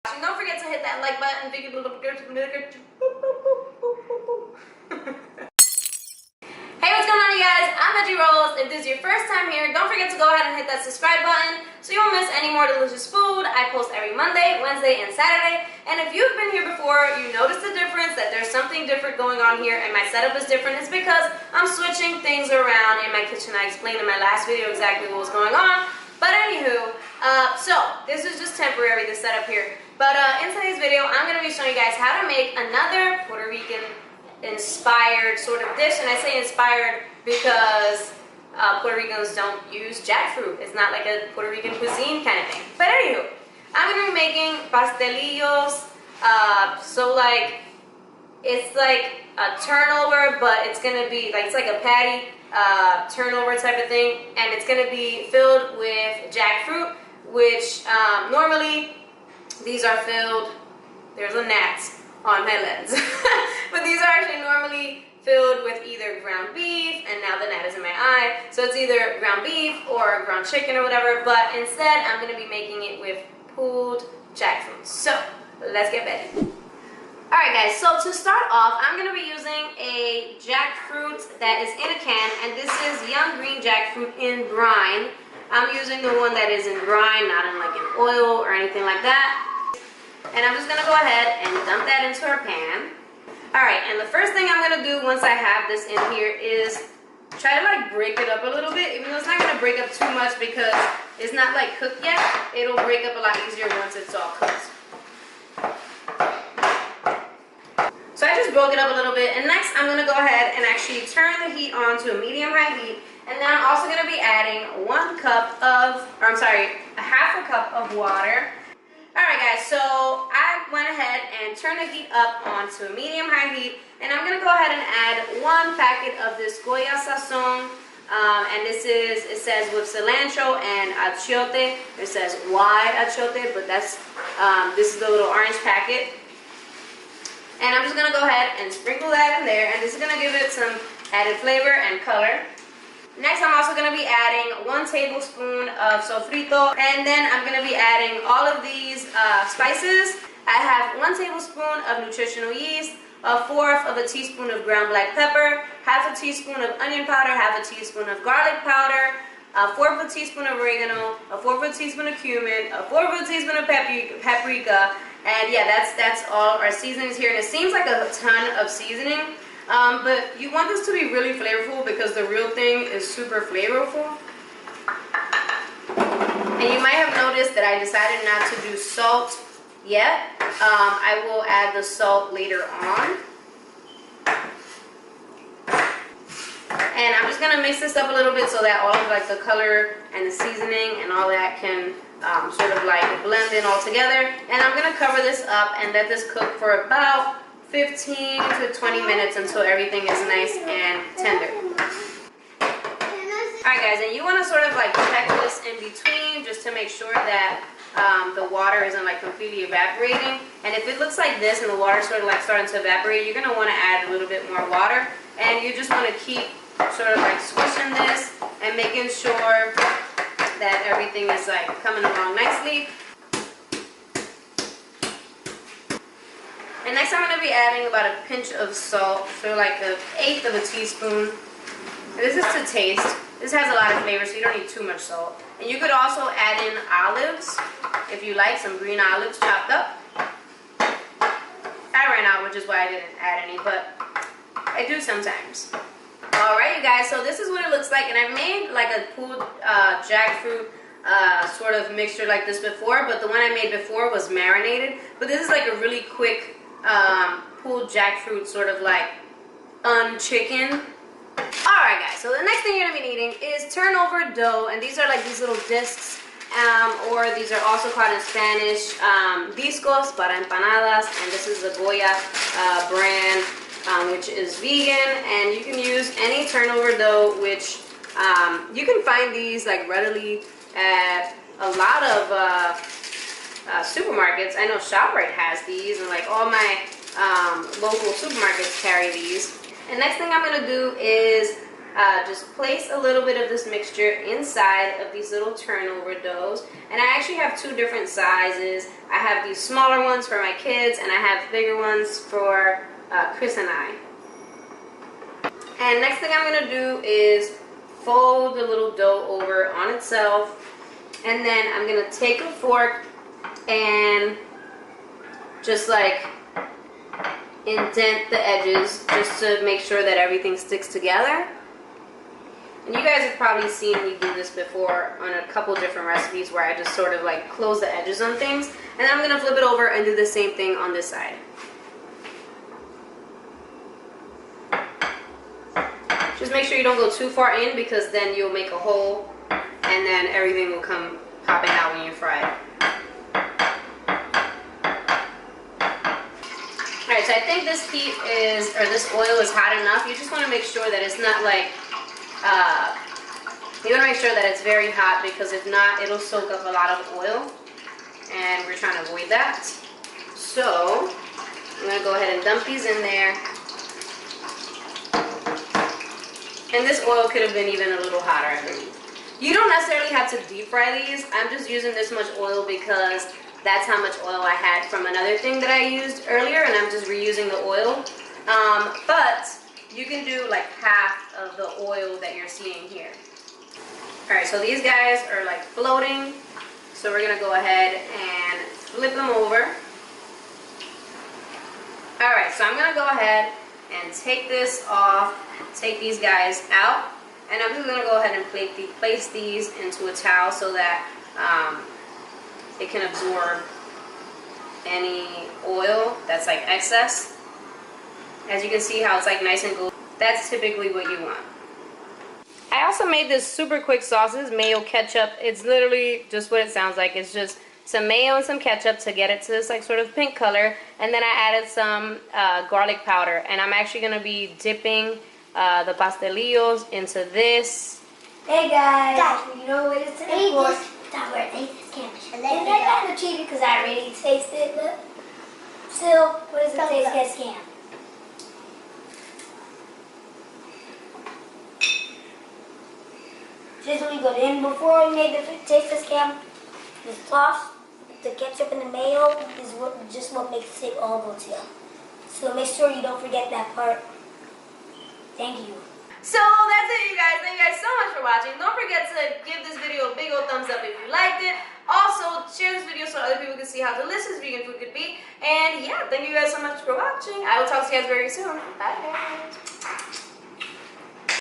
Don't forget to hit that like button. Hey, what's going on, you guys? I'm Veggie. If this is your first time here, don't forget to go ahead and hit that subscribe button so you won't miss any more delicious food. I post every Monday, Wednesday, and Saturday. And if you've been here before, you notice the difference, that there's something different going on here and my setup is different. It's because I'm switching things around in my kitchen. I explained in my last video exactly what was going on. But anywho, so this is just temporary, the setup here. But in today's video, I'm going to be showing you guys how to make another Puerto Rican inspired sort of dish. And I say inspired because Puerto Ricans don't use jackfruit. It's not like a Puerto Rican cuisine kind of thing. But anywho, I'm going to be making pastelillos. So like, it's like a turnover, but it's going to be like, it's like a patty turnover type of thing. And it's going to be filled with jackfruit, which normally these are filled, there's a gnat on my lens. But these are actually normally filled with either ground beef, and now the gnat is in my eye, so it's either ground beef or ground chicken or whatever, but instead I'm going to be making it with pulled jackfruit. So let's get ready. Alright guys, so to start off, I'm going to be using a jackfruit that is in a can, and this is young green jackfruit in brine. I'm using the one that is in brine, not in like an oil or anything like that. And I'm just going to go ahead and dump that into our pan. Alright, and the first thing I'm going to do once I have this in here is try to like break it up a little bit, even though it's not going to break up too much because it's not like cooked yet. It'll break up a lot easier once it's all cooked. So I just broke it up a little bit, and next I'm going to go ahead and actually turn the heat on to a medium-high heat, and then I'm also going to be adding a half a cup of water. Alright guys, so I went ahead and turned the heat up onto a medium-high heat, and I'm going to go ahead and add 1 packet of this Goya Sazon, and this is, it says with cilantro and achiote. It says why achiote, but that's, this is the little orange packet. And I'm just going to go ahead and sprinkle that in there, and this is going to give it some added flavor and color. Next, I'm also going to be adding 1 tablespoon of sofrito, and then I'm going to be adding all of these spices. I have 1 tablespoon of nutritional yeast, 1/4 of a teaspoon of ground black pepper, 1/2 teaspoon of onion powder, 1/2 teaspoon of garlic powder, 1/4 teaspoon of oregano, 1/4 teaspoon of cumin, 1/4 teaspoon of paprika, and yeah, that's all our seasonings here. And it seems like a ton of seasoning. But you want this to be really flavorful because the real thing is super flavorful. And you might have noticed that I decided not to do salt yet. I will add the salt later on. And I'm just going to mix this up a little bit so that all of like the color and the seasoning and all that can sort of like blend in all together. And I'm going to cover this up and let this cook for about 15 to 20 minutes until everything is nice and tender. Alright guys, and you want to sort of like check this in between just to make sure that the water isn't like completely evaporating. And if it looks like this and the water sort of like starting to evaporate, you're going to want to add a little bit more water. And you just want to keep sort of like squishing this and making sure that everything is like coming along nicely. And next I'm going to be adding about a pinch of salt, so like 1/8 of a teaspoon. And this is to taste. This has a lot of flavor, so you don't need too much salt. And you could also add in olives, if you like, some green olives chopped up. I ran out, which is why I didn't add any, but I do sometimes. Alright you guys, so this is what it looks like, and I've made like a pulled jackfruit sort of mixture like this before, but the one I made before was marinated. But this is like a really quick pulled jackfruit sort of like chicken. Alright guys, so the next thing you're going to be needing is turnover dough, and these are like these little discs, or these are also called in Spanish discos para empanadas, and this is the Goya brand, which is vegan, and you can use any turnover dough, which you can find these like readily at a lot of supermarkets. I know ShopRite has these, and like all my local supermarkets carry these. And next thing I'm going to do is just place a little bit of this mixture inside of these little turnover doughs. And I actually have two different sizes. I have these smaller ones for my kids, and I have bigger ones for Chris and I. And next thing I'm going to do is fold the little dough over on itself. And then I'm going to take a fork and just like indent the edges just to make sure that everything sticks together. And you guys have probably seen me do this before on a couple different recipes where I just sort of like close the edges on things. And then I'm going to flip it over and do the same thing on this side. Just make sure you don't go too far in, because then you'll make a hole and then everything will come popping out when you fry it. Alright, so I think this heat is, or this oil is hot enough. You just want to make sure that it's not like, you want to make sure that it's very hot, because if not, it'll soak up a lot of oil. And we're trying to avoid that. So, I'm going to go ahead and dump these in there. And this oil could have been even a little hotter, I believe. You don't necessarily have to deep fry these. I'm just using this much oil because that's how much oil I had from another thing that I used earlier, and I'm just reusing the oil. But you can do like half of the oil that you're seeing here. Alright, so these guys are like floating. So we're going to go ahead and flip them over. Alright, so I'm going to go ahead and take this off, take these guys out, and I'm just going to go ahead and place these into a towel so that it can absorb any oil that's like excess. As you can see how it's like nice and golden. That's typically what you want. I also made this super quick sauces, mayo, ketchup. It's literally just what it sounds like. It's just some mayo and some ketchup to get it to this like sort of pink color, and then I added some garlic powder, and I'm actually going to be dipping the pastelillos into this. Hey guys, you know what it's in for? Stop where they just can't. And then I kind of cheated because I already tasted it, but still, what does it taste get scam? Just when we got in before we made the taste of scam, the sauce, the ketchup and the mayo is what makes it all go together. So make sure you don't forget that part. Thank you. So that's it, you guys. Thank you guys so much for watching. Don't forget to give this video a big old thumbs up if you liked it. Also, share this video so other people can see how delicious vegan food could be. And yeah, thank you guys so much for watching. I will talk to you guys very soon. Bye guys.